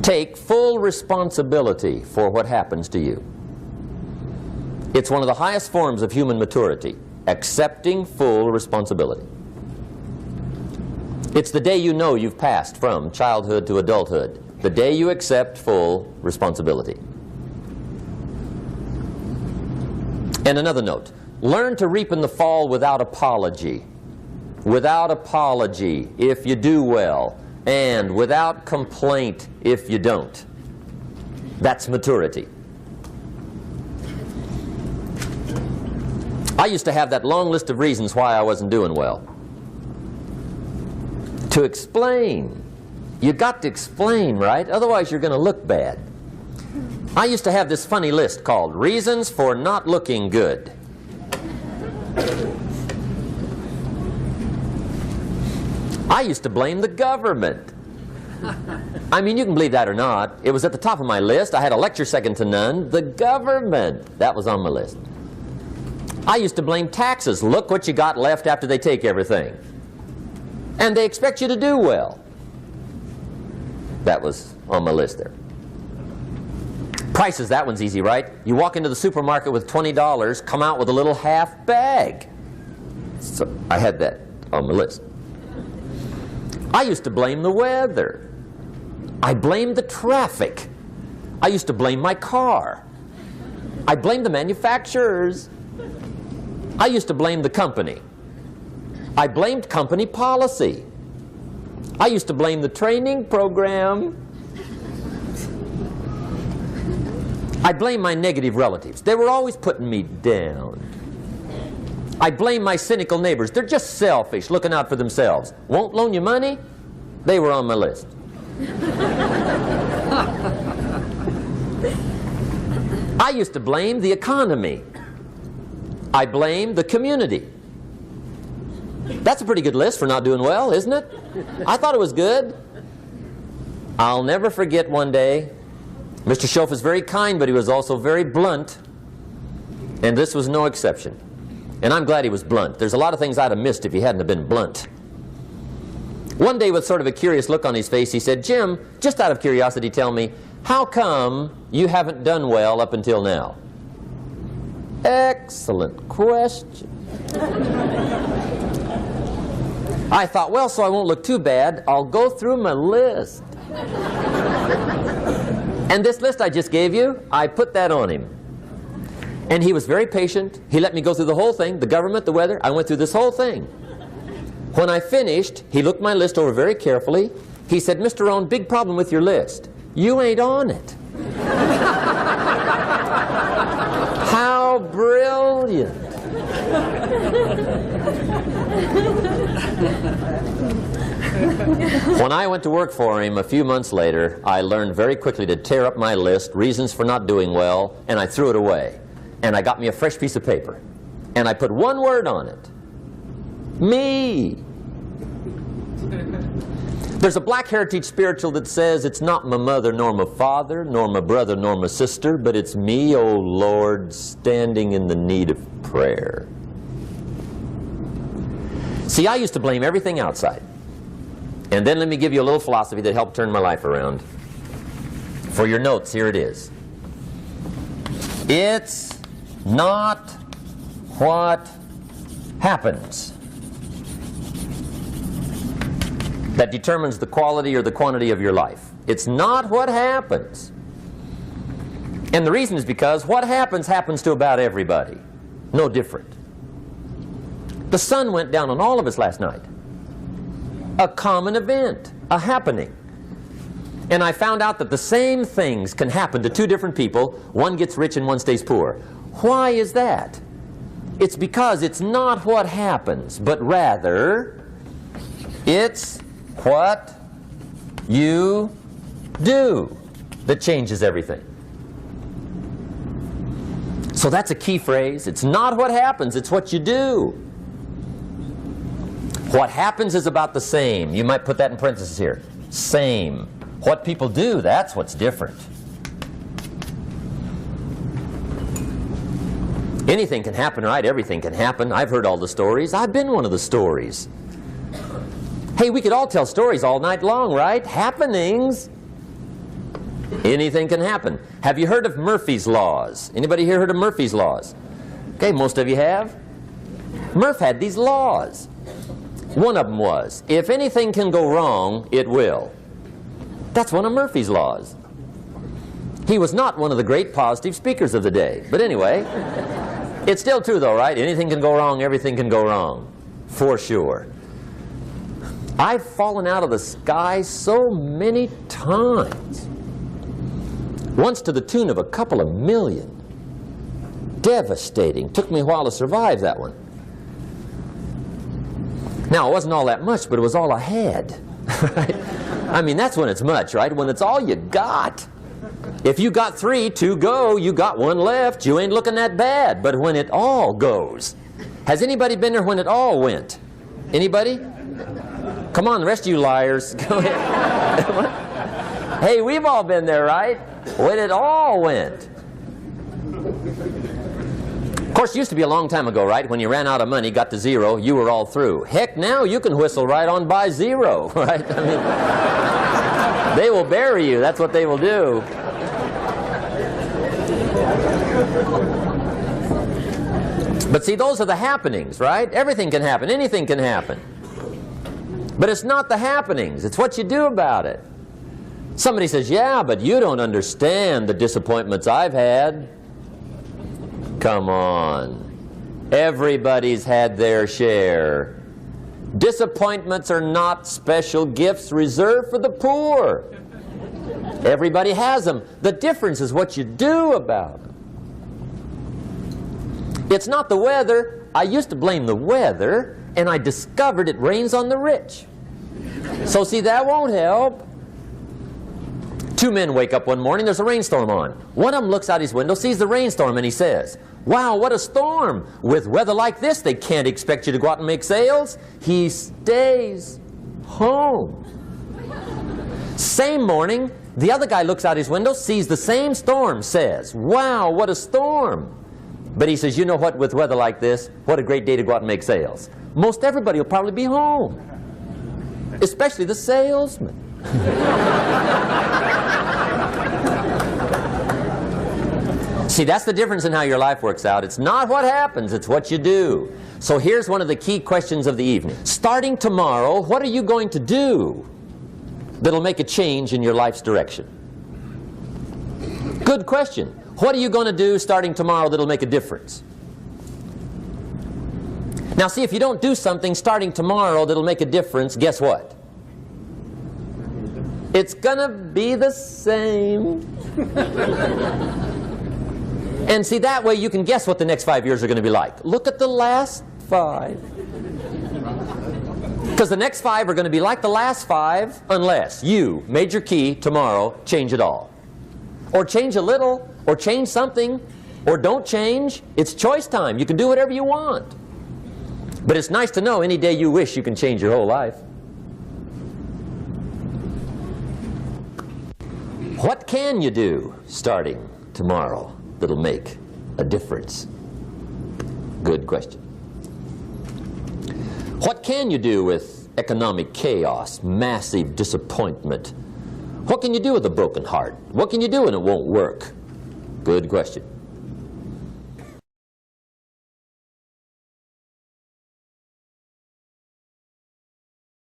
Take full responsibility for what happens to you. It's one of the highest forms of human maturity, accepting full responsibility. It's the day you know you've passed from childhood to adulthood, the day you accept full responsibility. And another note, learn to reap in the fall without apology. Without apology if you do well, and without complaint if you don't. That's maturity. I used to have that long list of reasons why I wasn't doing well. To explain. You got to explain, right? Otherwise you're going to look bad. I used to have this funny list called Reasons for Not Looking Good. I used to blame the government. I mean, you can believe that or not. It was at the top of my list. I had a lecture second to none. The government. That was on my list. I used to blame taxes. Look what you got left after they take everything. And they expect you to do well. That was on my list there. Prices, that one's easy, right? You walk into the supermarket with $20, come out with a little half bag. So I had that on my list. I used to blame the weather. I blamed the traffic. I used to blame my car. I blamed the manufacturers. I used to blame the company. I blamed company policy. I used to blame the training program. I blame my negative relatives. They were always putting me down. I blame my cynical neighbors. They're just selfish, looking out for themselves. Won't loan you money? They were on my list. I used to blame the economy. I blamed the community. That's a pretty good list for not doing well, isn't it? I thought it was good. I'll never forget one day, Mr. Schoaf is very kind, but he was also very blunt. And this was no exception. And I'm glad he was blunt. There's a lot of things I'd have missed if he hadn't have been blunt. One day, with sort of a curious look on his face, he said, "Jim, just out of curiosity, tell me, how come you haven't done well up until now?" Excellent question. I thought, well, so I won't look too bad, I'll go through my list. And this list I just gave you, I put that on him. And he was very patient. He let me go through the whole thing, the government, the weather. I went through this whole thing. When I finished, he looked my list over very carefully. He said, "Mr. Rohn, big problem with your list. You ain't on it." How brilliant. When I went to work for him a few months later, I learned very quickly to tear up my list, reasons for not doing well, and I threw it away. And I got me a fresh piece of paper. And I put one word on it. Me. There's a Black Heritage spiritual that says, "It's not my mother nor my father, nor my brother nor my sister, but it's me, O Lord, standing in the need of prayer." See, I used to blame everything outside. And then let me give you a little philosophy that helped turn my life around. For your notes, here it is. It's not what happens that determines the quality or the quantity of your life. It's not what happens. And the reason is because what happens happens to about everybody. No different. The sun went down on all of us last night. A common event, a happening. And I found out that the same things can happen to two different people. One gets rich and one stays poor. Why is that? It's because it's not what happens, but rather it's what you do that changes everything. So that's a key phrase. It's not what happens, it's what you do. What happens is about the same. You might put that in parentheses here. Same. What people do, that's what's different. Anything can happen, right? Everything can happen. I've heard all the stories. I've been one of the stories. Hey, we could all tell stories all night long, right? Happenings. Anything can happen. Have you heard of Murphy's Laws? Anybody here heard of Murphy's Laws? Okay, most of you have. Murph had these laws. One of them was, if anything can go wrong, it will. That's one of Murphy's Laws. He was not one of the great positive speakers of the day. But anyway, it's still true though, right? Anything can go wrong, everything can go wrong. For sure. I've fallen out of the sky so many times. Once to the tune of a couple of million. Devastating. Took me a while to survive that one. Now, it wasn't all that much, but it was all I had. Right? I mean, that's when it's much, right? When it's all you got. If you got 3, 2 go, you got 1 left, you ain't looking that bad. But when it all goes. Has anybody been there when it all went? Anybody? Come on, the rest of you liars. Go ahead. Hey, we've all been there, right? When it all went. Of course, it used to be a long time ago, right? When you ran out of money, got to 0, you were all through. Heck, now you can whistle right on by 0, right? I mean, they will bury you. That's what they will do. But see, those are the happenings, right? Everything can happen. Anything can happen. But it's not the happenings. It's what you do about it. Somebody says, yeah, but you don't understand the disappointments I've had. Come on. Everybody's had their share. Disappointments are not special gifts reserved for the poor. Everybody has them. The difference is what you do about them. It's not the weather. I used to blame the weather, and I discovered it rains on the rich. So see, that won't help. 2 men wake up one morning, there's a rainstorm on. One of them looks out his window, sees the rainstorm, and he says, wow, what a storm. With weather like this, they can't expect you to go out and make sales. He stays home. Same morning, the other guy looks out his window, sees the same storm, says, wow, what a storm. But he says, you know what, with weather like this, what a great day to go out and make sales. Most everybody will probably be home, especially the salesman. See, that's the difference in how your life works out. It's not what happens, it's what you do. So here's one of the key questions of the evening. Starting tomorrow, what are you going to do that'll make a change in your life's direction? Good question. What are you going to do starting tomorrow that'll make a difference? Now see, if you don't do something starting tomorrow that'll make a difference, guess what? It's gonna be the same. And see, that way you can guess what the next 5 years are going to be like. Look at the last 5. Because the next 5 are going to be like the last 5 unless you, major key, tomorrow, change it all. Or change a little, or change something, or don't change. It's choice time. You can do whatever you want. But it's nice to know any day you wish you can change your whole life. What can you do starting tomorrow that'll make a difference? Good question. What can you do with economic chaos, massive disappointment? What can you do with a broken heart? What can you do when it won't work? Good question.